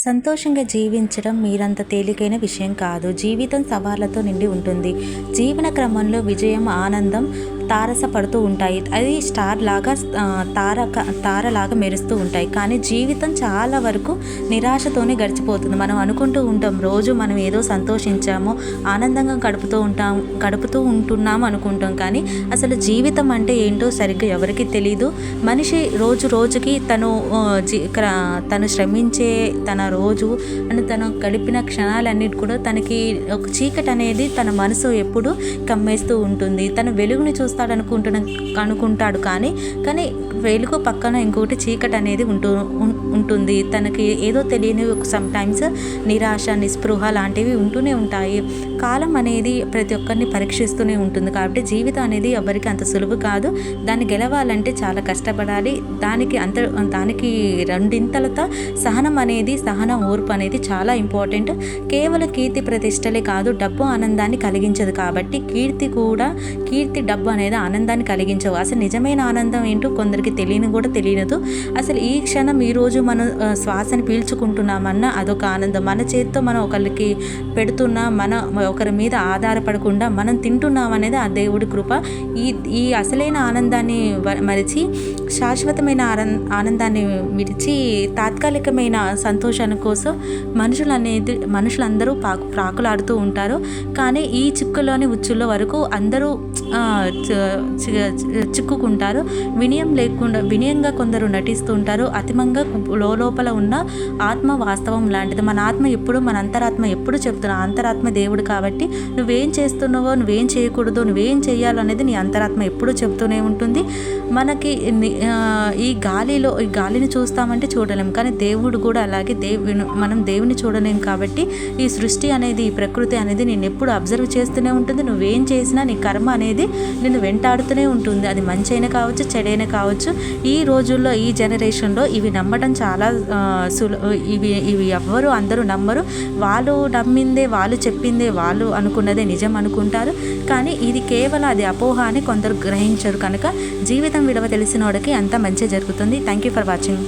సంతోషంగా జీవించడం మీరంత తేలికైన విషయం కాదు. జీవితం సవాళ్లతో నిండి ఉంటుంది. జీవన క్రమంలో విజయం, ఆనందం తారసపడుతూ ఉంటాయి. అది స్టార్ లాగా తారలాగా మెరుస్తూ ఉంటాయి. కానీ జీవితం చాలా వరకు నిరాశతోనే గడిచిపోతుంది. మనం అనుకుంటూ ఉంటాం రోజు మనం ఏదో సంతోషించాము, ఆనందంగా గడుపుతూ ఉంటున్నాము అనుకుంటాం. కానీ అసలు జీవితం అంటే ఏంటో సరిగ్గా ఎవరికి తెలీదు. మనిషి రోజు రోజుకి తను శ్రమించే తన రోజు అని తను గడిపిన క్షణాలన్నిటి కూడా తనకి ఒక చీకటి అనేది తన మనసు ఎప్పుడు కమ్మేస్తూ ఉంటుంది. తను వెలుగుని అనుకుంటాడు కానీ వెలుగు పక్కన ఇంకొకటి చీకటి అనేది ఉంటుంది. తనకి ఏదో తెలియని సమ్ టైమ్స్ నిరాశ, నిస్పృహ లాంటివి ఉంటూనే ఉంటాయి. కాలం అనేది ప్రతి ఒక్కరిని పరీక్షిస్తూనే ఉంటుంది. కాబట్టి జీవితం అనేది ఎవరికి అంత సులువు కాదు. దాన్ని గెలవాలంటే చాలా కష్టపడాలి. దానికి రెండింతలతో సహనం, ఓర్పు అనేది చాలా ఇంపార్టెంట్. కేవలం కీర్తి ప్రతిష్టలే కాదు, డబ్బు ఆనందాన్ని కలిగించదు. కాబట్టి కీర్తి డబ్బు అనేది ఆనందాన్ని కలిగించవు. అసలు నిజమైన ఆనందం ఏంటో కొందరికి తెలియదు. అసలు ఈ క్షణం ఈరోజు మనం శ్వాసని పీల్చుకుంటున్నామన్నా అదొక ఆనందం. మన చేతితో మనం ఒకరికి పెడుతున్నా, ఒకరి మీద ఆధారపడకుండా మనం తింటున్నాం అనేది ఆ దేవుడి కృప. ఈ అసలైన ఆనందాన్ని మరిచి శాశ్వతమైన ఆనందాన్ని విడిచి తాత్కాలికమైన సంతోషాన్ని కోసం మనుషులందరూ ప్రాకులాడుతూ ఉంటారు. కానీ ఈ చిక్కులోని ఉచ్చుల్లో వరకు అందరూ చిక్కుకుంటారు. వినయంగా కొందరు నటిస్తూ ఉంటారు. అతిమంగా లోపల ఉన్న ఆత్మ వాస్తవం లాంటిది. మన ఆత్మ ఎప్పుడు, మన అంతరాత్మ ఎప్పుడు చెప్తున్నా, అంతరాత్మ దేవుడు కాబట్టి నువ్వేం చేస్తున్నావో, నువ్వేం చేయకూడదు, నువ్వేం చేయాలనేది నీ అంతరాత్మ ఎప్పుడు చెప్తూనే ఉంటుంది. మనకి ఈ గాలిని చూస్తామంటే చూడలేం, కానీ దేవుడు కూడా అలాగే. మనం దేవుని చూడలేం కాబట్టి ఈ సృష్టి అనేది, ఈ ప్రకృతి అనేది నేను ఎప్పుడు అబ్జర్వ్ చేస్తూనే ఉంటుంది. నువ్వేం చేసినా నీ కర్మ అనేది నిన్ను వెంటాడుతూనే ఉంటుంది. అది మంచి అయినా కావచ్చు, చెడైనా కావచ్చు. ఈ రోజుల్లో, ఈ జనరేషన్లో ఇవి నమ్మడం చాలా ఇవి ఎవ్వరు అందరూ నమ్మరు. వాళ్ళు నమ్మిందే, వాళ్ళు చెప్పిందే, వాళ్ళు అనుకున్నదే నిజం అనుకుంటారు. కానీ ఇది కేవలం అది అపోహ అని కొందరు గ్రహించరు. కనుక జీవితం విలువ తెలిసిన వాడికి అంత మంచి జరుగుతుంది. Thank you for watching.